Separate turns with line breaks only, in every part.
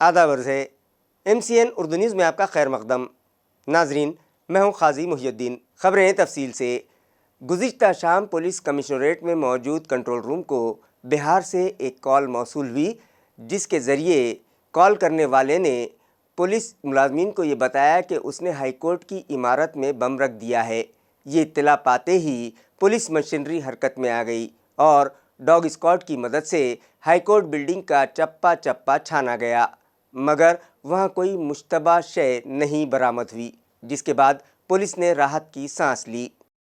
आदाब अर्ज़ है। MCN उर्दू न्यूज़ में आपका खैर मकदम। नाजरीन, मैं हूँ क़ाज़ी मुहियुद्दीन। ख़बरें तफसील से। गुज़िश्ता शाम पुलिस कमिश्नरेट में मौजूद कंट्रोल रूम को बिहार से एक कॉल मौसूल हुई, जिसके ज़रिए कॉल करने वाले ने पुलिस मुलाज़मीन को ये बताया कि उसने हाई कोर्ट की इमारत में बम रख दिया है। ये इत्तला पाते ही पुलिस मशीनरी हरकत में आ गई और डॉग स्क्वाड की मदद से हाई कोर्ट बिल्डिंग का चप्पा चप्पा छाना गया, मगर वहाँ कोई मुश्तबा शय नहीं बरामद हुई, जिसके बाद पुलिस ने राहत की सांस ली।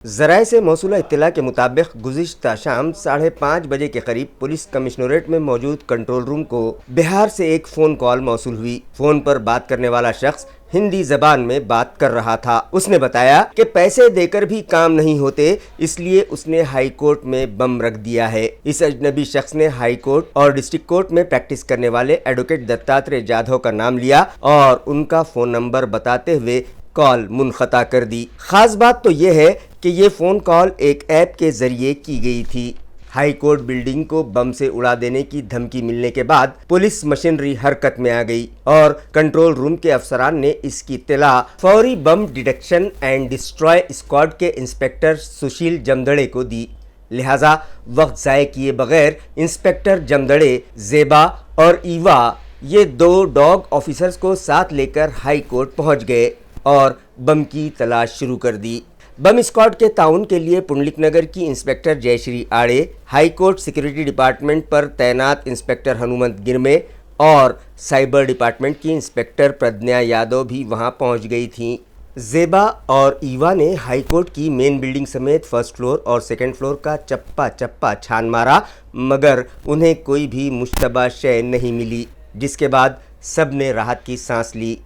ज़राए से मौसूला इत्तला के मुताबिक गुज़िश्ता शाम 5:30 बजे के करीब पुलिस कमिश्नरेट में मौजूद कंट्रोल रूम को बिहार से एक फ़ोन कॉल मौसूल हुई। फ़ोन पर बात करने वाला शख्स हिंदी ज़बान में बात कर रहा था। उसने बताया कि पैसे देकर भी काम नहीं होते, इसलिए उसने हाई कोर्ट में बम रख दिया है। इस अजनबी शख्स ने हाई कोर्ट और डिस्ट्रिक्ट कोर्ट में प्रैक्टिस करने वाले एडवोकेट दत्तात्रेय जाधव का नाम लिया और उनका फ़ोन नंबर बताते हुए कॉल मुनक़ता कर दी। ख़ास बात तो ये है कि ये फ़ोन कॉल एक ऐप के ज़रिए की गई थी। हाई कोर्ट बिल्डिंग को बम से उड़ा देने की धमकी मिलने के बाद पुलिस मशीनरी हरकत में आ गई और कंट्रोल रूम के अफसरान ने इसकी इत्तला फौरी बम डिटेक्शन एंड डिस्ट्रॉय स्क्वाड के इंस्पेक्टर सुशील जमदड़े को दी। लिहाजा वक्त ज़ाय किए बगैर इंस्पेक्टर जमदड़े, ज़ेबा और ईवा ये 2 डॉग ऑफिसर्स को साथ लेकर हाई कोर्ट पहुंच गए और बम की तलाश शुरू कर दी। बम स्क्वाड के ताउन के लिए पुंडलिक नगर की इंस्पेक्टर जयश्री आड़े, हाई कोर्ट सिक्योरिटी डिपार्टमेंट पर तैनात इंस्पेक्टर हनुमंत गिरमे और साइबर डिपार्टमेंट की इंस्पेक्टर प्रज्ञा यादव भी वहां पहुंच गई थीं। ज़ेबा और ईवा ने हाई कोर्ट की मेन बिल्डिंग समेत फर्स्ट फ्लोर और सेकंड फ्लोर का चप्पा चप्पा छान मारा, मगर उन्हें कोई भी मुश्तबा शय नहीं मिली, जिसके बाद सब ने राहत की सांस ली।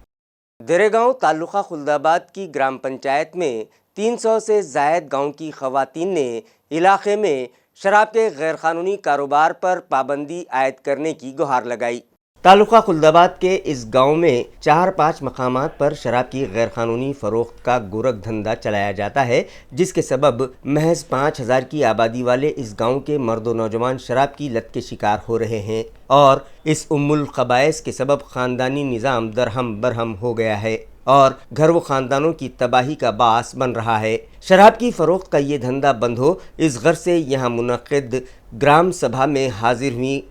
देरेगांव तालुका खुल्दाबाद की ग्राम पंचायत में 300 से ज़ायद गांव की ख़वातीन ने इलाके में शराब के गैरकानूनी कारोबार पर पाबंदी आयद करने की गुहार लगाई। तालुका खुल्दाबाद के इस गांव में 4-5 मकामात पर शराब की गैरकानूनी फ़रोख्त का गोरख धंधा चलाया जाता है, जिसके सबब महज 5000 की आबादी वाले इस गांव के मर्द व नौजवान शराब की लत के शिकार हो रहे हैं और इस उम्मुल ख़बाइस के सबब ख़ानदानी निज़ाम दरहम बरहम हो गया है और घर व ख़ानदानों की तबाही का बास बन रहा है। शराब की फ़रोख्त का ये धंधा बंद हो, इस गर्ज से यहाँ मुनक़िद ग्राम सभा में हाजिर हुई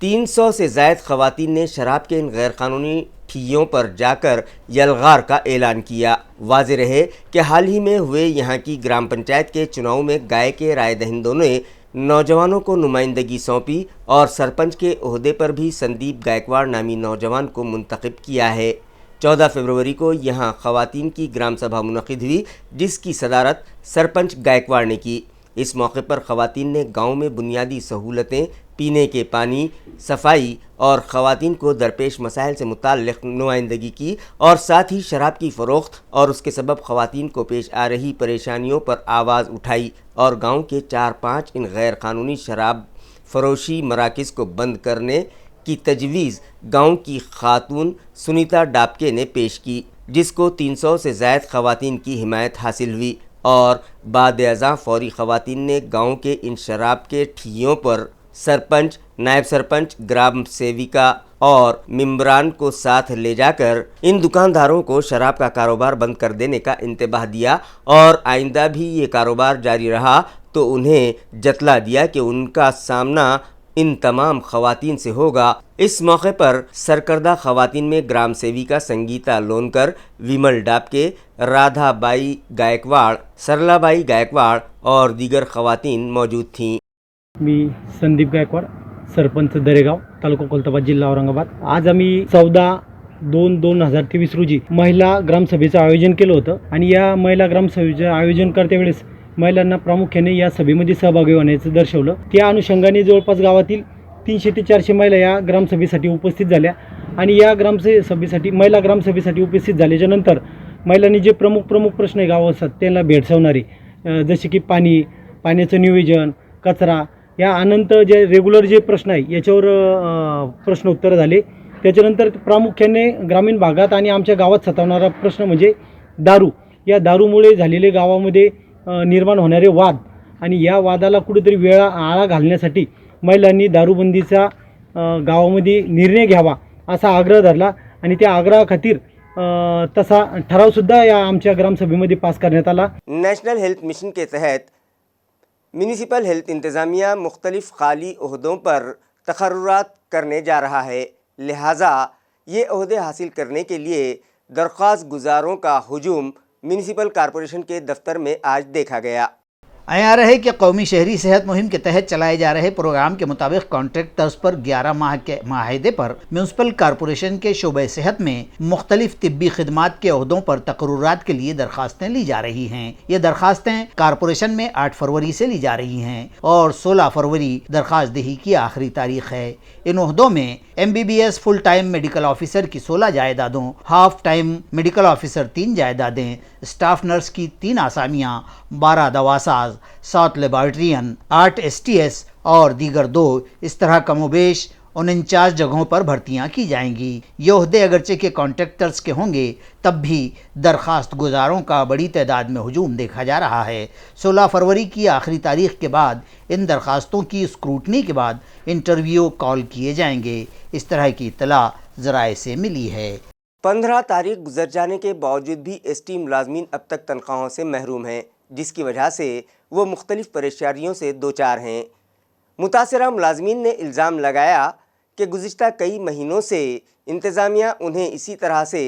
300 से ज़ायद ख़वातीन ने शराब के इन गैरकानूनी ठियों पर जाकर यलगार का ऐलान किया। वाज़ेह रहे कि हाल ही में हुए यहाँ की ग्राम पंचायत के चुनाव में गाय के राय दहिंदों ने नौजवानों को नुमाइंदगी सौंपी और सरपंच के ओहदे पर भी संदीप गायकवाड़ नामी नौजवान को मुंतखब किया है। 14 फरवरी को यहाँ ख़वातीन की ग्राम सभा मुनक़िद हुई, जिसकी सदारत सरपंच गायकवाड़ ने की। इस मौके पर ख़वातीन ने गांव में बुनियादी सहूलतें, पीने के पानी, सफाई और ख़वातीन को दरपेश मसाइल से मुताल्लिक़ नुमाइंदगी की और साथ ही शराब की फ़रोख्त और उसके सबब ख़वातीन को पेश आ रही परेशानियों पर आवाज़ उठाई और गांव के 4-5 इन गैर कानूनी शराब फरोशी मराकज़ को बंद करने की तजवीज़ गांव की खातून सुनीता डाबके ने पेश की, जिसको 300 से ज़ायद ख़वातीन की हिमायत हासिल हुई और बाद अज़ां फौरी ख़वातीन ने गांव के इन शराब के ठियों पर सरपंच, नायब सरपंच, ग्राम सेविका और मेंबरान को साथ ले जाकर इन दुकानदारों को शराब का कारोबार बंद कर देने का इंतबाह दिया और आइंदा भी ये कारोबार जारी रहा तो उन्हें जतला दिया कि उनका सामना इन तमाम ख़वातीन से होगा। इस मौके पर सरकर्दा ख़वातीन में ग्राम सेविका संगीता लोनकर, विमल डाबके, राधाबाई गायकवाड़, सरलाबाई गायकवाड़ और दीगर ख़वातीन मौजूद थीं।
मी संदीप गायकवाड, सरपंच दरेगाव, तालुका खुल्दाबाद, जिल्हा औरंगाबाद। आज आम्ही 14/2/2023 रोजी महिला ग्रामसभेचं आयोजन केलं होतं आणि या महिला ग्रामसभेचं आयोजन करते वेळेस महिलांना प्रामुख्याने या सभेमध्ये सहभागी होण्याचं दर्शवलं। त्या अनुषंगाने जवळपास गावातील 300 ते 400 महिला या ग्रामसभेसाठी उपस्थित झाल्या आणि या महिला ग्रामसभेसाठी उपस्थित झाल्याच्या नंतर महिलांनी जे प्रमुख प्रश्न गावात त्यांना भेडसावणारे जसे की पाण्याचं नियोजन, कचरा या अनंत जे रेग्युलर जे प्रश्न आहे याच्यावर प्रश्न उत्तर झाले। त्याच्यानंतर प्रामुख्याने ग्रामीण भागात आणि आमच्या गावात सतावणारा प्रश्न म्हणजे दारू। या दारूमुळे झालेले गावामध्ये निर्माण होणारे वाद आणि या वादाला कुठेतरी आळा घालण्यासाठी महिलांनी दारूबंदीचा गावामध्ये निर्णय घ्यावा असा आग्रह धरला आणि त्या आग्रहाखातीर तसा ठरावसुद्धा या आमच्या ग्रामसभेमध्ये पास करण्यात आला.
नेशनल हेल्थ मिशन के तहत म्यूनिसिपल हेल्थ इंतज़ामिया मुख्तलिफ खाली ओहदों पर तकर्रुरात करने जा रहा है, लिहाजा ये ओहदे हासिल करने के लिए दरख्वास्त गुजारों का हुजूम म्यूनिसिपल कॉरपोरेशन के दफ्तर में आज देखा गया।
IRA है कि कौमी शहरी सेहत मुहिम के तहत चलाए जा रहे प्रोग्राम के मुताबिक कॉन्ट्रैक्टर्स पर 11 माह के माहिदे पर म्यूनसिपल कॉरपोरेशन के शोबे सेहत में मुख्तलिफ तिब्बी खिदमात के ओहदों पर तकर्रुरात के लिए दरखास्तें ली जा रही हैं। ये दरखास्तें कॉरपोरेशन में 8 फरवरी से ली जा रही हैं और 16 फरवरी दरखास्त दही की आखिरी तारीख है। इन ओहदों में MBBS full time medical officer की 16 जायदादों, हाफ टाइम मेडिकल ऑफिसर 3 जायदादें, स्टाफ नर्स की 3 आसामियाँ, 12 दवासाज, 7 लेबॉर्ट्रियन, 8 STS और दीगर 2 इस तरह कमोबेश 49 जगहों पर भर्तियां की जाएंगी। ये ओहदे अगरचे के कॉन्ट्रैक्टर्स के होंगे, तब भी दरखास्त गुजारों का बड़ी तादाद में हुजूम देखा जा रहा है। 16 फरवरी की आखिरी तारीख के बाद इन दरखास्तों की स्क्रूटनी के बाद इंटरव्यू कॉल किए जाएंगे। इस तरह की इत्तला ज़राए से मिली है।
15 तारीख गुजर जाने के बावजूद भी ST मुलाजमीन अब तक तनख्वाहों से महरूम हैं, जिसकी वजह से वो मुख्तलिफ परेशानियों से दो चार हैं। मुतासरा मुलाजमीन ने इल्ज़ाम लगाया कि गुज़िश्ता कई महीनों से इंतज़ामिया उन्हें इसी तरह से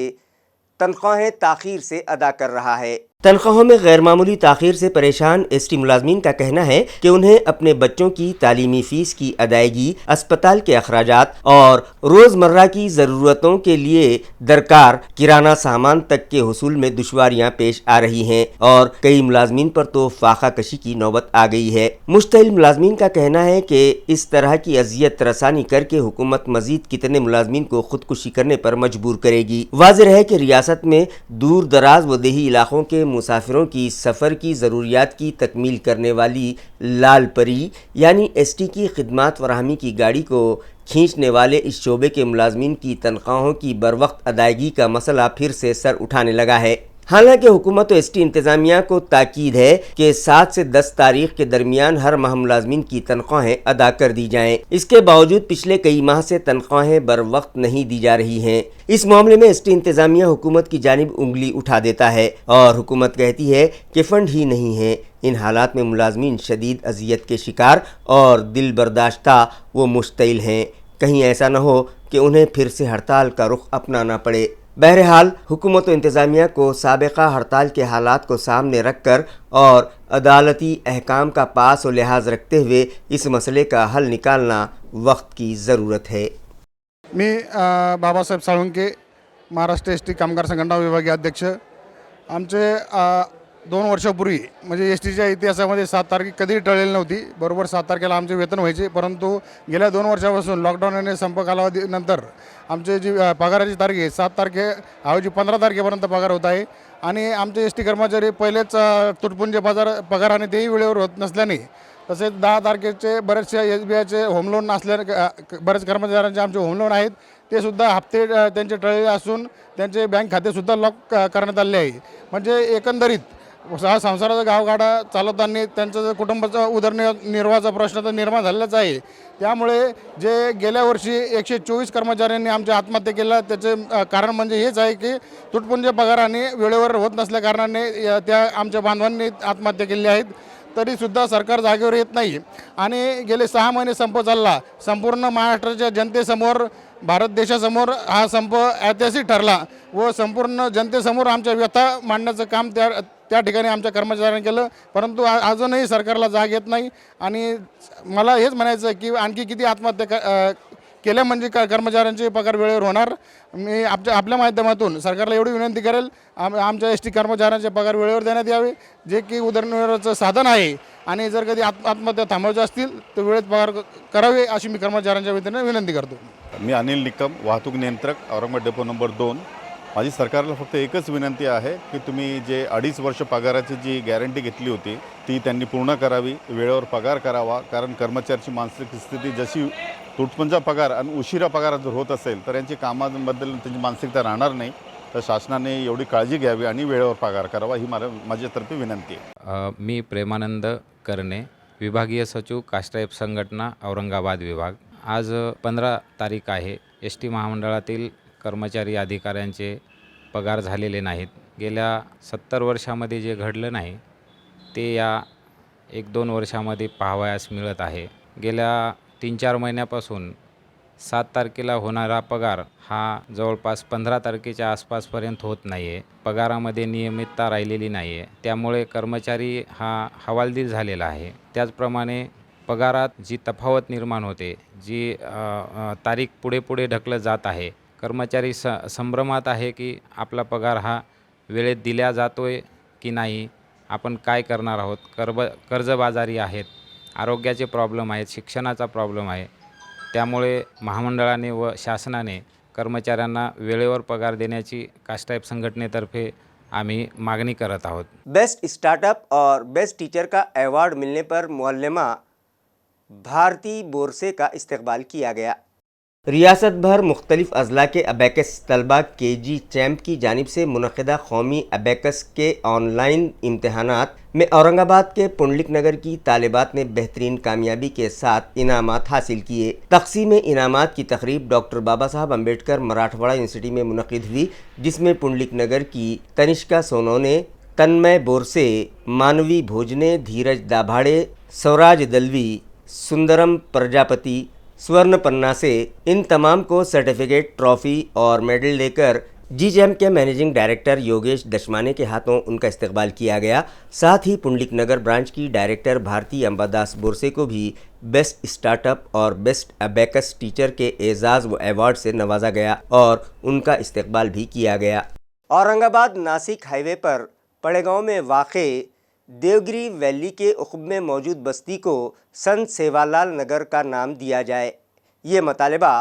तनख्वाहें ताख़ीर से अदा कर रहा है। तनख्वाहों में गैर मामूली ताख़ीर से परेशान ST मुलाजमीन का कहना है कि उन्हें अपने बच्चों की तालीमी फ़ीस की अदायगी, अस्पताल के अखराजात और रोज़मर्रा की ज़रूरतों के लिए दरकार किराना सामान तक के हुसूल में दुश्वारियाँ पेश आ रही हैं और कई मुलाजमीन पर तो फाका कशी की नौबत आ गई है। मुश्तइल मुलाजमीन का कहना है कि इस तरह की अजियत रसानी करके हुकूमत मज़ीद कितने मुलाजमीन को खुदकुशी करने पर मजबूर करेगी। वाज़ेह है कि रियासत में दूर दराज व देही इलाकों के मुसाफिरों की सफ़र की ज़रूरियात की तकमील करने वाली लाल परी यानी ST की खिदमात फराहमी की गाड़ी को खींचने वाले इस शोबे के मुलाजमीन की तनख्वाहों की बरवक्त अदायगी का मसला फिर से सर उठाने लगा है। हालांकि हुकूमत व ST इंतज़ामिया को ताकीद है कि 7 से 10 तारीख के दरमियान हर माह मुलाजमीन की तनख्वाहें अदा कर दी जाएँ। इसके बावजूद पिछले कई माह से तनख्वाहें बर वक्त नहीं दी जा रही हैं। इस मामले में ST इंतज़ामिया हुकूमत की जानिब उंगली उठा देता है और हुकूमत कहती है कि फ़ंड ही नहीं है। इन हालात में मुलाजमीन शदीद अजियत के शिकार और दिल बर्दाश्ता व मुश्तइल हैं। कहीं ऐसा न हो कि उन्हें फिर से हड़ताल का रुख अपनाना पड़े। बहरहाल हुकूमत व इंतज़ामिया को साबिक़ा हड़ताल के हालात को सामने रख कर और अदालती अहकाम का पास व लिहाज रखते हुए इस मसले का हल निकालना वक्त की ज़रूरत है।
मी बाबासाहेब साळुंके, महाराष्ट्र ST कामगार संघटना विभागीय अध्यक्ष। आमचे 2 वर्षापूर्वी म्हणजे STच्या इतिहासामध्ये 7 तारीख कधीही टळलेली नव्हती। बरोबर 7 तारखेला आमचे वेतन व्हायचे, परंतु गेल्या 2 वर्षापासून लॉकडाऊन आणि संप कालावधीनंतर आमचे जी पगाराची तारीख आहे 7 तारखेऐवजी 15 तारखेपर्यंत पगार होत आहे आणि आमचे ST कर्मचारी पहिलेच तुटपुंजे पगाराने तेही वेळेवर होत नसल्याने, तसेच 10 तारखेचे बरेचसे SBIचे होम लोन असल्याने बरेच कर्मचाऱ्यांचे आमचे होम लोन आहेत, ते सुद्धा हप्ते त्यांचे टळलेले असून त्यांचे बँक खातेसुद्धा लॉक करण्यात आले आहे। म्हणजे एकंदरीत संसाराचा गावगाडा चालवताना त्यांचं कुटुंबाचा उदरनिर्वाहाचा प्रश्न तर निर्माण झालेलाच आहे। त्यामुळे जे गेल्या वर्षी 124 कर्मचाऱ्यांनी आमच्या आत्महत्या केल्या, त्याचे कारण म्हणजे हेच आहे की तुटपुंजे पगाराने वेळेवर होत नसल्या कारणाने त्या आमच्या बांधवांनी आत्महत्या केल्या आहेत। तरीसुद्धा सरकार जागेवर येत नाही आणि गेले 6 महिने संप चालला। संपूर्ण महाराष्ट्राच्या जनतेसमोर, भारत देशासमोर हा संप ऐतिहासिक ठरला व संपूर्ण जनतेसमोर आमच्या व्यथा मांडण्याचं काम त्या ठिकाणी आमच्या कर्मचाऱ्यांनी केलं, परंतु अजूनही सरकारला जाग येत नाही। आणि मला हेच म्हणायचं की आणखी किती आत्महत्या केल्या म्हणजे कर्मचाऱ्यांचे पगार वेळेवर होणार। मी आपल्या माध्यमातून सरकारला एवढी विनंती करेल, आमच्या ST कर्मचाऱ्यांचे पगार वेळेवर देण्यात यावे, जे की उदरनिर्वाहाचं साधन आहे। आणि जर कधी आत्महत्या थांबवायच्या असतील तर वेळेत पगार करावे अशी मी कर्मचाऱ्यांच्या वतीने विनंती करतो।
मी अनिल निकम, वाहतूक नियंत्रक, औरंगाबाद डेपो नंबर 2। माझी सरकारला फक्त एकच विनंती आहे की तुम्ही जे 2.5 वर्ष पगाराची जी गॅरंटी घेतली होती ती त्यांनी पूर्ण करावी, वेळेवर पगार करावा। कारण कर्मचाऱ्याची मानसिक स्थिती जशी तुटपुंजा पगार आणि उशिरा पगार जर होत असेल तर यांची कामाबद्दल त्यांची मानसिकता राहणार नाही। तर शासनाने एवढी काळजी घ्यावी आणि वेळेवर पगार करावा ही माझ्यातर्फे विनंती आहे।
मी प्रेमानंद करणे, विभागीय सचिव कास्ट्राईब संघटना औरंगाबाद विभाग। आज 15 तारीख आहे एस टी महामंडळातील कर्मचारी अधिकाऱ्यांचे पगार झालेले नाहीत. गेल्या 70 वर्षामध्ये जे घडलं नाही ते या 1-2 वर्षामध्ये पाहावयास मिळत आहे. गेल्या 3-4 महिन्यापासून 7 तारखेला होणारा पगार हा जवळपास 15 तारखेच्या आसपासपर्यंत होत नाही आहे. पगारामध्ये नियमितता राहिलेली नाही आहे. त्यामुळे कर्मचारी हा हवालदिल झालेला आहे. त्याचप्रमाणे पगारात जी तफावत निर्माण होते, जी तारीख पुढे ढकलत जात आहे. कर्मचारी संभ्रमात आहे की आपला पगार हा वेळेत दिला जातोय की नाही, आपण काय करणार आहोत. कर्जबाजारी आहेत, आरोग्याचे प्रॉब्लेम आहेत, शिक्षणाचा प्रॉब्लेम आहे. त्यामुळे महामंडळाने व शासनाने कर्मचाऱ्यांना वेळेवर पगार देण्याची कास्टाईप संघटनेतर्फे आम्ही मागणी करत आहोत.
बेस्ट स्टार्टअप और बेस्ट टीचर का अवार्ड मिलने पर मुअल्लिमा भारती बोरसे का इस्तकबाल किया गया. रियासत भर मुख्तलिफ अजला के अबैकस तलबा KG चैम्प की जानिब से मुनक़िदा कौमी अबैकस के ऑनलाइन इम्तहानात में औरंगाबाद के पुंडलिक नगर की तालिबात ने बेहतरीन कामयाबी के साथ इनामात हासिल किए. तक़सीम इनामात की तकरीब डॉक्टर बाबा साहब अम्बेडकर मराठवाड़ा यूनिवर्सिटी में मुनक़िद हुई, जिसमें पुंडलिक नगर की तनिष्का सोनोने, तन्मय बोरसे, मानवी भोजने, धीरज दाभाड़े, स्वराज दलवी, सुंदरम प्रजापति, स्वर्ण पन्ना से इन तमाम को सर्टिफिकेट, ट्रॉफ़ी और मेडल देकर GCM के मैनेजिंग डायरेक्टर योगेश दशमाने के हाथों उनका इस्तकबाल किया गया. साथ ही पुंडलिक नगर ब्रांच की डायरेक्टर भारती अंबादास बोरसे को भी बेस्ट स्टार्टअप और बेस्ट अबैकस टीचर के एजाज़ व अवार्ड से नवाजा गया और उनका इस्तकबाल भी किया गया. औरंगाबाद नासिक हाईवे पर पड़ेगांव में वाक़े देवगिरी वैली के उक़ब में मौजूद बस्ती को संत सेवालाल नगर का नाम दिया जाए. ये मुतालबा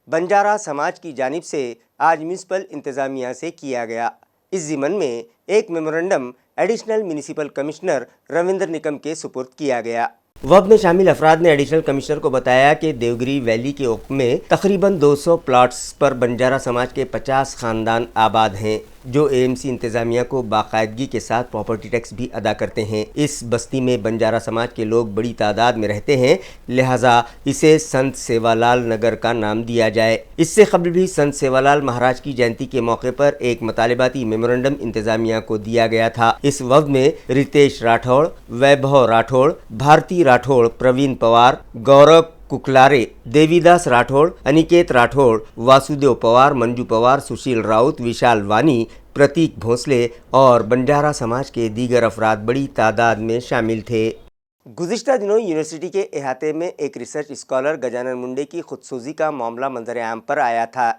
बंजारा समाज की जानिब से आज म्यूनसिपल इंतज़ामिया से किया गया. इस ज़िमन में एक memorandum additional municipal commissioner Ravindra Nikam के सुपुर्द किया गया. वफ़द में शामिल अफराद ने एडिशनल कमिश्नर को बताया कि देवगिरी वैली के उक़ब में तकरीबन 200 प्लाट्स पर बंजारा समाज के 50 ख़ानदान आबाद हैं, जो AMC इंतज़ामिया को बाकायदगी के साथ प्रॉपर्टी टैक्स भी अदा करते हैं. इस बस्ती में बंजारा समाज के लोग बड़ी तादाद में रहते हैं, लिहाजा इसे संत सेवालाल नगर का नाम दिया जाए. इससे कबल भी संत सेवालाल महाराज की जयंती के मौके पर एक मुतालिबाती मेमोरेंडम इंतज़ामिया को दिया गया था. इस वफ़द में रितेश राठौड़, वैभव राठौड़, भारती राठौड़, प्रवीण पवार, गौरव कुकलारे, देवीदास राठौड़, अनिकेत राठौड़, वासुदेव पवार, मंजू पवार, सुशील राउत, विशाल वानी, प्रतीक भोंसले और बंजारा समाज के दीगर अफराद बड़ी तादाद में शामिल थे. गुज़िश्ता दिनों यूनिवर्सिटी के अहाते में एक रिसर्च स्कॉलर गजानन मुंडे की खुदसूजी का मामला मंजर आम पर आया था.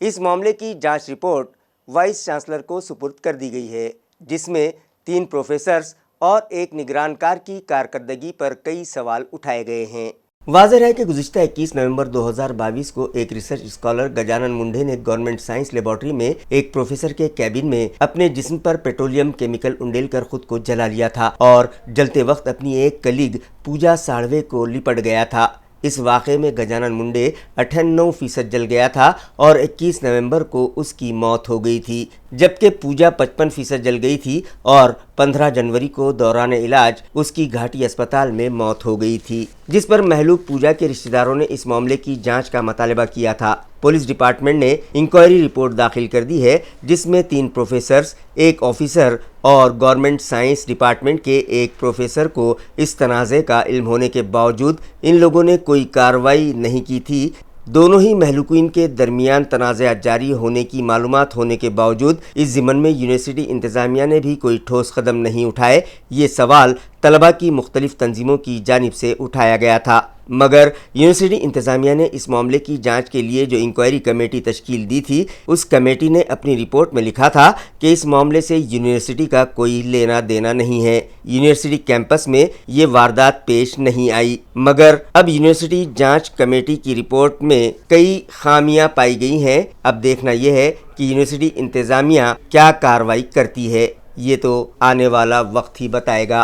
इस मामले की जांच रिपोर्ट वाइस चांसलर को सुपुर्द कर दी गई है, जिसमें 3 प्रोफेसर्स और एक निगरानकार की कारकर्दगी पर कई सवाल उठाए गए हैं. वाज़ेह है कि गुज़िश्ता 21 नवंबर 2022 को एक रिसर्च स्कॉलर गजानन मुंडे ने गवर्नमेंट साइंस लेबॉर्ट्री में एक प्रोफेसर के कैबिन में अपने जिस्म पर पेट्रोलियम केमिकल उंडेल कर खुद को जला लिया था और जलते वक्त अपनी एक कलीग पूजा साढ़वे को लिपट गया था. इस वाक़े में गजानन मुंडे 98% जल गया था और 21 नवंबर को उसकी मौत हो गई थी, जबकि पूजा 55% जल गई थी और 15 जनवरी को दौरान इलाज उसकी घाटी अस्पताल में मौत हो गई थी, जिस पर महलूक पूजा के रिश्तेदारों ने इस मामले की जांच का मुतालबा किया था. पुलिस डिपार्टमेंट ने इंक्वायरी रिपोर्ट दाखिल कर दी है, जिसमें 3 प्रोफेसर्स, एक ऑफिसर और गवर्नमेंट साइंस डिपार्टमेंट के एक प्रोफेसर को इस तनाज़े का इल्म होने के बावजूद इन लोगों ने कोई कार्रवाई नहीं की थी. दोनों ही महलूकीन के दरमियान तनाज़ात जारी होने की मालूमात होने के बावजूद इस ज़िमन में यूनिवर्सिटी इंतज़ामिया ने भी कोई ठोस कदम नहीं उठाए. ये सवाल तलबा की मुख्तलिफ तंजीमों की जानिब से उठाया गया था, मगर यूनिवर्सिटी इंतज़ामिया ने इस मामले की जांच के लिए जो इंक्वायरी कमेटी तश्कील दी थी, उस कमेटी ने अपनी रिपोर्ट में लिखा था कि इस मामले से यूनिवर्सिटी का कोई लेना देना नहीं है. यूनिवर्सिटी कैंपस में ये वारदात पेश नहीं आई, मगर अब यूनिवर्सिटी जांच कमेटी की रिपोर्ट में कई खामियां पाई गई हैं. अब देखना यह है कि यूनिवर्सिटी इंतज़ामिया क्या कार्रवाई करती है. ये तो आने वाला वक्त ही बताएगा.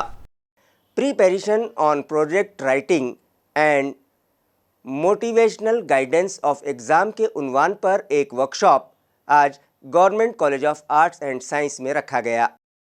Preparation on project writing and motivational guidance of exam के उन्वान पर एक वर्कशॉप आज government college of arts and science में रखा गया.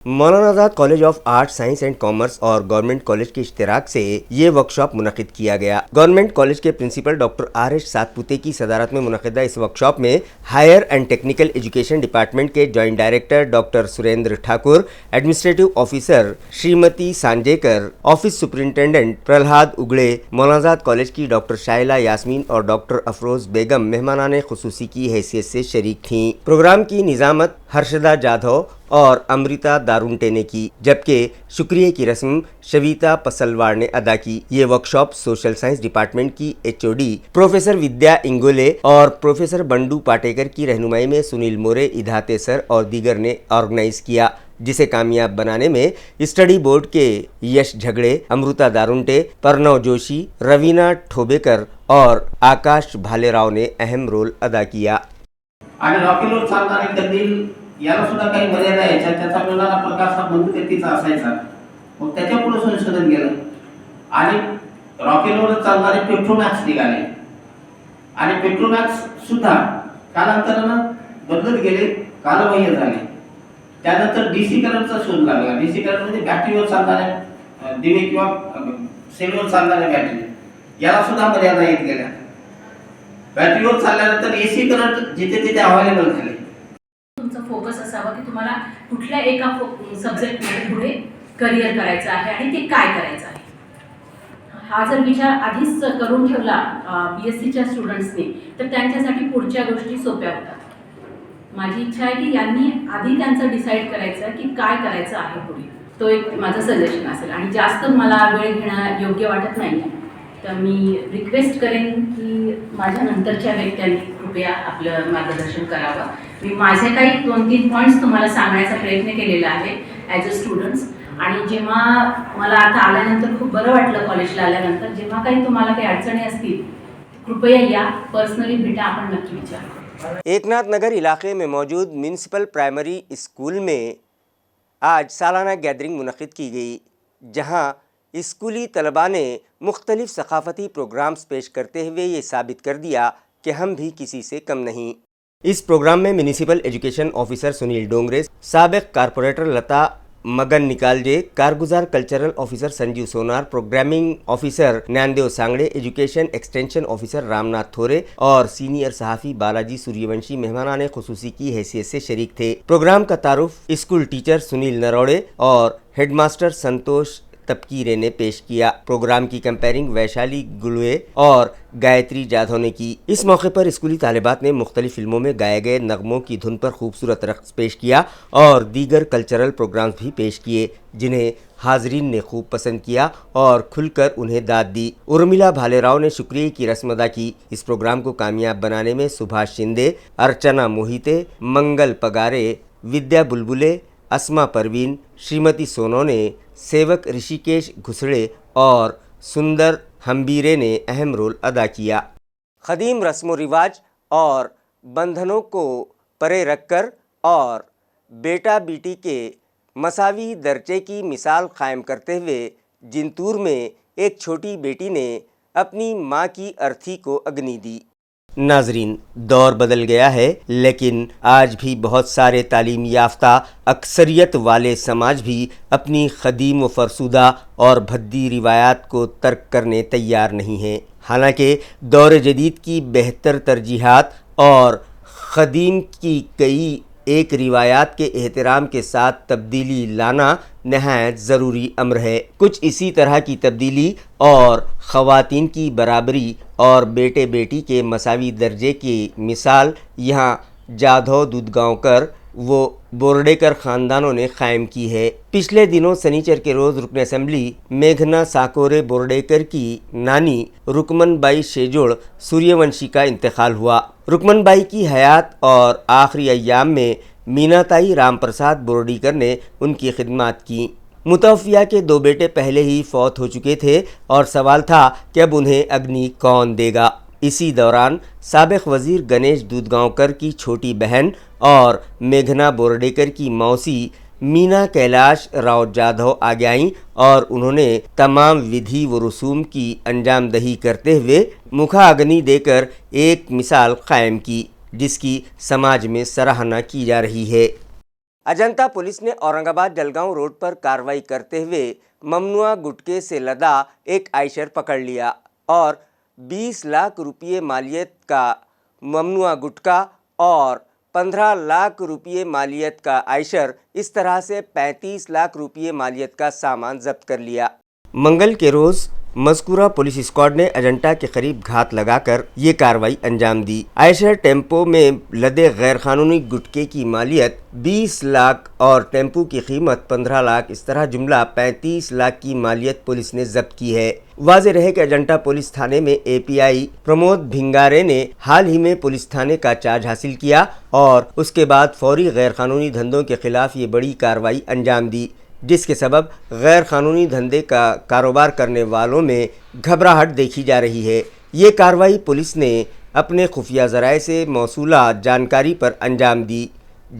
Maulana Azad college of art science and commerce और गवर्नमेंट कॉलेज के इश्तिराक से ये वर्कशॉप मुनक़िद किया गया। गवर्नमेंट कॉलेज के प्रिंसिपल डॉक्टर आर.एस. सातपुते की सदारत में मुनक़िदा इस वर्कशॉप में higher and technical education department के joint director doctor Surendra Thakur, administrative officer Shrimati Sanjekar, office superintendent Prahlad Ugade, Maulana Azad college की डॉक्टर शाइला यास्मीन और डॉक्टर अफरोज बेगम मेहमानाने खुसूसी की हैसियत से शरीक थीं। प्रोग्राम की निज़ामत हर्षदा जाधव और अमृता दारुंटे ने की, जबकि शुक्रिया की रस्म शविता पसलवार ने अदा की। ये वर्कशॉप सोशल साइंस डिपार्टमेंट की एचओडी प्रोफेसर विद्या इंगोले और प्रोफेसर बंडू पाटेकर की रहनुमाई में सुनील मोरे, इधाते सर और दीगर ने ऑर्गेनाइज किया, जिसे कामयाब बनाने में स्टडी बोर्ड के यश झगड़े, अमृता दारुंटे, प्रणव जोशी, रवीना ठोबेकर और आकाश भालेराव ने अहम रोल अदा किया।
आणि रॉकेलवर चालणारे कंदील याला सुद्धा काही मर्यादा यायच्या, त्याचा मिळणारा प्रकाश हा मंदगतीचा असायचा। मग त्याच्या पुढे संशोधन केलं आणि रॉकेलवर चालणारे पेट्रोमॅक्स निघाले आणि पेट्रोमॅक्स सुद्धा कालांतरानं बदलत गेले, कालबाह्य झाले। त्यानंतर डीसी करंटचा शोध लागला। डीसी करंट म्हणजे बॅटरीवर चालणाऱ्या दिवे किंवा सेलवर चालणाऱ्या बॅटरी, याला सुद्धा मर्यादा येत गेल्या। बॅटरीवर चालल्यानंतर एसी करंट जिथे तिथे अवेलेबल झाले।
तुमचा फोकस असावा की तुम्हाला कुठल्या एका सब्जेक्टमध्ये पुढे करिअर करायचं आहे आणि ते काय करायचं आहे। हा जर विचार आधीच करून ठेवला बीएससीच्या स्टुडंट्सनी तर त्यांच्यासाठी पुढच्या गोष्टी सोप्या होतात। माझी इच्छा आहे की यांनी आधी त्यांचं डिसाईड करायचं की काय करायचं आहे पुढे, तो एक माझं सजेशन असेल। आणि जास्त मला वेळ घेणं योग्य वाटत नाही, तर मी रिक्वेस्ट करेन की माझ्या नंतरच्या व्यक्तींनी कृपया आपलं मार्गदर्शन करावं। मी माझे काही 2-3 पॉईंट्स तुम्हाला सांगण्याचा प्रयत्न केलेला आहे ॲज अ स्टुडंट्स। आणि जेव्हा मला आता आल्यानंतर खूप बरं वाटलं कॉलेजला आल्यानंतर, जेव्हा काही तुम्हाला काही अडचणी असतील कृपया या, पर्सनली भेटा, आपण नक्की विचार करू।
एकनाथ नगर इलाके में मौजूद म्यूनसिपल प्राइमरी स्कूल में आज सालाना गैदरिंग मुनक़िद की गई, जहां स्कूली तलबा ने मुख्तलिफ सकाफ़ती प्रोग्राम्स पेश करते हुए ये साबित कर दिया कि हम भी किसी से कम नहीं। इस प्रोग्राम में municipal education officer Sunil Dongre, साबिक़ कारपोरेटर लता मगन निकालजे, कारगुजार cultural officer Sanjeev Sonar, programming officer Dnyandev Sangade, education extension officer Ramnath Thore और सीनियर सहाफ़ी बालाजी सूर्यवंशी मेहमानाने खुसूसी की हैसियत से शरीक थे। प्रोग्राम का तारुफ स्कूल टीचर सुनील नरोड़े और हेडमास्टर संतोष तपकीरे ने पेश किया। प्रोग्राम की कंपेयरिंग वैशाली गुलवे और गायत्री जाधव ने की। इस मौके पर स्कूली तालिबात ने मुख्तलिफ फिल्मों में गाए गए नगमों की धुन पर खूबसूरत रक़्स पेश किया और दीगर कल्चरल प्रोग्राम्स भी पेश किए, जिन्हें हाजरीन ने खूब पसंद किया और खुलकर उन्हें दाद दी। उर्मिला भालेराव ने शुक्रिया की रस्म अदा की। इस प्रोग्राम को कामयाब बनाने में सुभाष शिंदे, अर्चना मोहिते, मंगल पगारे, विद्या बुलबुले, अस्मा परवीन, श्रीमती सोनोने, सेवक ऋषिकेश घुसड़े और सुंदर हम्बीरे ने अहम रोल अदा किया। ख़दीम रस्म व रिवाज और बंधनों को परे रखकर और बेटा बेटी के मसावी दर्जे की मिसाल कायम करते हुए जिंतूर में एक छोटी बेटी ने अपनी माँ की अर्थी को अग्नि दी। नाजरीन, दौर बदल गया है, लेकिन आज भी बहुत सारे तालीम याफ्ता अक्सरियत वाले समाज भी अपनी ख़दीम व फरसुदा और भद्दी रिवायात को तर्क करने तैयार नहीं हैं। हालांकि दौर जदीद की बेहतर तरजीहात और ख़दीम की कई एक रिवायात के एहतराम के साथ तब्दीली लाना नहायत ज़रूरी अम्र है। कुछ इसी तरह की तब्दीली और ख़वातीन की बराबरी और बेटे बेटी के मसावी दर्जे की मिसाल यहाँ जाधव दूधगांवकर वो बोर्डेकर ख़ानदानों ने कायम की है। पिछले दिनों सनीचर के रोज़ रुकन असम्बली मेघना साकोरे बोर्डेकर की नानी रुकमन बाई शेजोड़ सूर्यवंशी का इंतकाल हुआ। रुकमन बाई की हयात और आखिरी अय्याम में मीनाताई राम प्रसाद बोर्डीकर ने उनकी खिदमत की। मुतवफ़िया के 2 बेटे पहले ही फौत हो चुके थे और सवाल था कि अब उन्हें अग्नि कौन देगा। इसी दौरान साबिक़ वज़ीर गणेश दूधगांवकर की छोटी बहन और मेघना बोर्डेकर की मौसी मीना कैलाश राव जाधव आगे आईं और उन्होंने तमाम विधि व रसूम की अंजाम दही करते हुए मुखाग्नि देकर एक मिसाल कायम की, जिसकी समाज में सराहना की जा रही है। अजंता पुलिस ने औरंगाबाद जलगांव रोड पर कार्रवाई करते हुए ममनुआ गुटखे से लदा एक आइशर पकड़ लिया और 20 लाख रुपये मालियत का ममनुआ गुटखा और 15 लाख रुपये मालियत का आइशर, इस तरह से 35 लाख रुपये मालियत का सामान जब्त कर लिया। मंगल के रोज़ मज़कूरा पुलिस स्क्वाड ने अजंता के करीब घात लगाकर ये कार्रवाई अंजाम दी। आयशर टेम्पो में लदे गैर कानूनी गुटखे की मालियत 20 लाख और टेम्पो की कीमत 15 लाख, इस तरह जुमला 35 लाख की मालियत पुलिस ने जब्त की है। वाज़ेह रहे कि अजंता पुलिस थाने में एपीआई प्रमोद भिंगारे ने हाल ही में पुलिस थाने का चार्ज हासिल किया और उसके बाद फौरी गैर कानूनी धंधों के खिलाफ ये बड़ी कार्रवाई अंजाम दी, जिसके सबब गैर कानूनी धंधे का कारोबार करने वालों में घबराहट देखी जा रही है। ये कार्रवाई पुलिस ने अपने खुफिया ज़राए से मौसूला जानकारी पर अंजाम दी।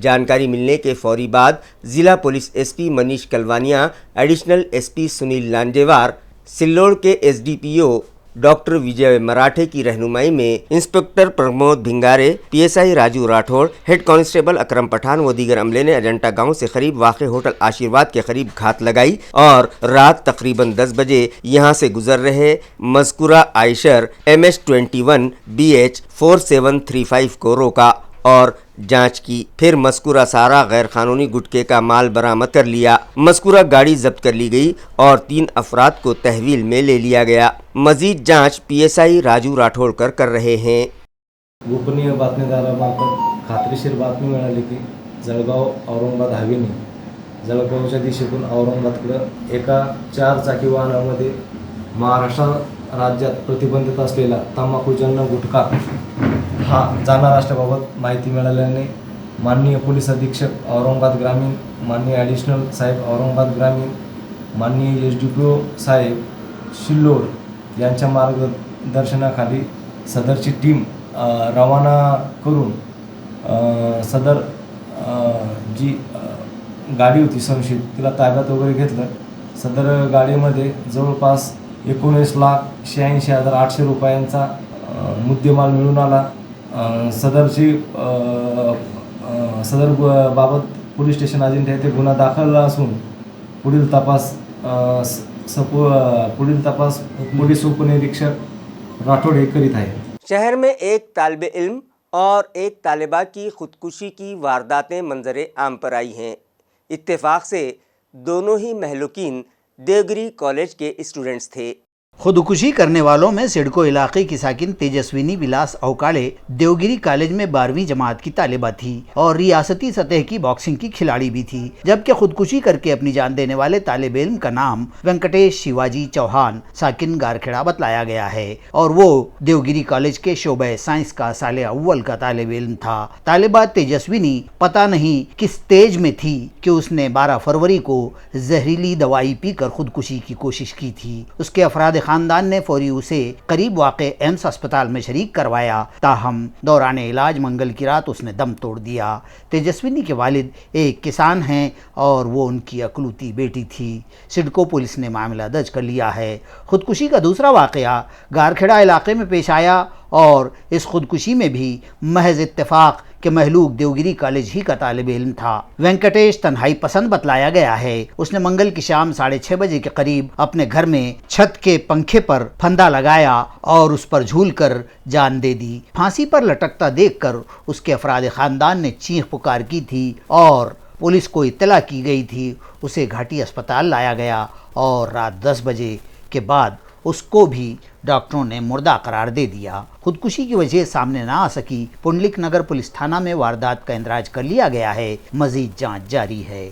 जानकारी मिलने के फौरी बाद ज़िला police SP Manish Kalwania, additional SP Sunil Lanjewar, Sillod के एसडीपीओ डॉक्टर विजय मराठे की रहनुमाई में inspector Pramod Bhingare, PSI Raju Rathod, head constable Akram Pathan व दीगर अमले ने अजंता गांव से करीब वाक़ होटल आशीर्वाद के करीब घात लगाई और रात तकरीबन 10 बजे यहां से गुजर रहे मज़कूरा आइशर MS-21 BH 4735 को रोका और जांच की। फिर मज़कूरा सारा गैर कानूनी गुटखे का माल बरामद कर लिया। मज़कूरा गाड़ी जब्त कर ली गई और 3 अफराद को तहवील में ले लिया गया। मजीद जांच पीएसआई राजू राठौड़ कर रहे हैं।
गोपनीय बातमीदारामार्फत खात्रीशीर बातमी मिळाली की जळगाव औरंगाबाद हायवेने जळगावच्या दिशेतून औरंगाबादकडे एका 4 चाकी वाहनामध्ये महाराष्ट्र राज्यात प्रतिबंधित असलेला तंबाखूजन्य गुटखा हा जाणार असल्याबाबत माहिती मिळाल्याने माननीय पोलीस अधीक्षक औरंगाबाद ग्रामीण, माननीय ॲडिशनल साहेब औरंगाबाद ग्रामीण, माननीय SDPO साहेब सिल्लोड यांच्या मार्गदर्शनाखाली सदरची टीम रवाना करून सदर जी गाडी होती संशयित तिला ताब्यात वगैरे घेतलं। सदर गाडीमध्ये जवळपास 19,86,800 रुपयांचा मुद्देमाल मिळून आला। सदर बाबत पोलीस स्टेशन अजिंठा येथे गुन्हा दाखल असून पुढील तपास पोलीस उपनिरीक्षक राठौड़ करीत आहे।
शहर में एक तालिबे इल्म और एक तालिबा की खुदकुशी की वारदातें मंजरे आम पर आई हैं। इत्तेफाक से दोनों ही महलूकीन देवगिरी कॉलेज के स्टूडेंट्स थे।
खुदकुशी करने वालों में सिडको इलाके की साकिन तेजस्विनी विलास अवकाड़े देवगिरी कॉलेज में 12वीं जमात की तालिबा थी और रियासती सतह की बॉक्सिंग की खिलाड़ी भी थी, जबकि खुदकुशी करके अपनी जान देने वाले तालिब इल्म का नाम वेंकटेश शिवाजी चौहान साकिन गारखेड़ा बतलाया गया है और वो देवगिरी कॉलेज के शोबे साइंस का साले अव्वल का तालिब इल्म था। तालिबा तेजस्विनी पता नहीं किस तेज में थी कि उसने 12 फरवरी को जहरीली दवाई पीकर खुदकुशी की कोशिश की थी। उसके अफराद खानदान ने फौरी उसे करीब वाक़े एम्स अस्पताल में शरीक करवाया, ताहम दौरान इलाज मंगल की रात उसने दम तोड़ दिया। तेजस्विनी के वालिद एक किसान हैं और वो उनकी अकलूती बेटी थी। सिडको पुलिस ने मामला दर्ज कर लिया है। खुदकुशी का दूसरा वाक़या गारखेड़ा इलाके में पेश आया और इस खुदकुशी में भी महज इत्तेफाक कि महलूक देवगिरी कॉलेज ही का तालिब इल्म था। वेंकटेश तन्हाई पसंद बतलाया गया है। उसने मंगल की शाम 6:30 बजे के करीब अपने घर में छत के पंखे पर फंदा लगाया और उस पर झूल कर जान दे दी। फांसी पर लटकता देखकर उसके अफराद खानदान ने चीख पुकार की थी और पुलिस को इत्तला की गई थी। उसे घाटी अस्पताल लाया गया और रात 10 बजे के बाद उसको भी डॉक्टरों ने मुर्दा करार दे दिया। खुदकुशी की वजह सामने ना आ सकी। पुंडलिक नगर पुलिस थाना में वारदात का इंदराज कर लिया गया है। मजीद जांच जारी है।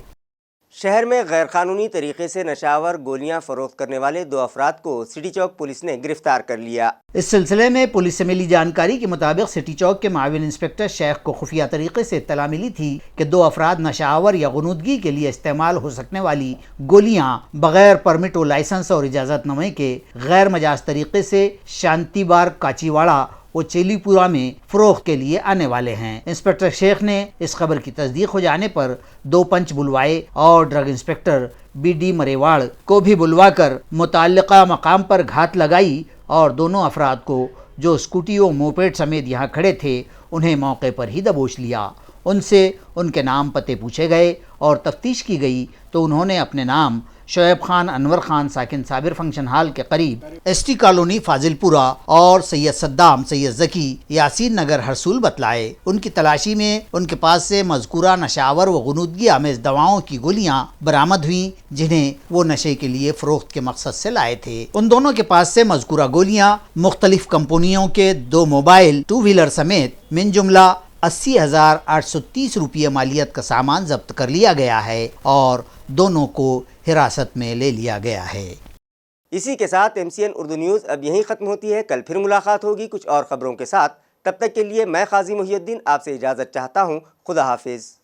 शहर में गैरकानूनी तरीके से नशावर गोलियां फरोख्त करने वाले 2 अफराद को सिटी चौक पुलिस ने गिरफ्तार कर लिया।
इस सिलसिले में पुलिस से मिली जानकारी के मुताबिक सिटी चौक के माविन इंस्पेक्टर शेख को खुफिया तरीके से इत्तला मिली थी कि 2 अफराद नशावर या गुनूदगी के लिए इस्तेमाल हो सकने वाली गोलियां बगैर परमिट व लाइसेंस और इजाज़तनामे के गैर मजाज तरीके से शांतिबार काचीवाड़ा वो चेलीपुरा में फरोख्त के लिए आने वाले हैं। इंस्पेक्टर शेख ने इस खबर की तस्दीक हो जाने पर 2 पंच बुलवाए और ड्रग इंस्पेक्टर BD मरेवाड़ को भी बुलवाकर मुताल्लिका मकाम पर घात लगाई और दोनों अफराद को जो स्कूटी व मोपेड समेत यहाँ खड़े थे उन्हें मौके पर ही दबोच लिया। ان سے ان کے نام پتے پوچھے گئے اور تفتیش کی گئی تو انہوں نے اپنے نام شعیب خان انور خان ساکن صابر فنکشن ہال کے قریب ایس ٹی کالونی فاضل پورہ اور سید صدام سید ذکی یاسین نگر ہرسول بتلائے۔ ان کی تلاشی میں ان کے پاس سے مذکورہ نشاور و غنودگی آمیز دواؤں کی گولیاں برآمد ہوئیں جنہیں وہ نشے کے لیے فروخت کے مقصد سے لائے تھے۔ ان دونوں کے پاس سے مذکورہ گولیاں، مختلف کمپنیوں کے 2 موبائل 2 ویلر سمیت من جملہ 80,830 روپے مالیت کا سامان ضبط کر لیا گیا ہے اور دونوں کو حراست میں لے لیا گیا ہے۔
اسی کے ساتھ MCN اردو نیوز اب یہیں ختم ہوتی ہے۔ کل پھر ملاقات ہوگی کچھ اور خبروں کے ساتھ۔ تب تک کے لیے میں قاضی محی الدین آپ سے اجازت چاہتا ہوں۔ خدا حافظ۔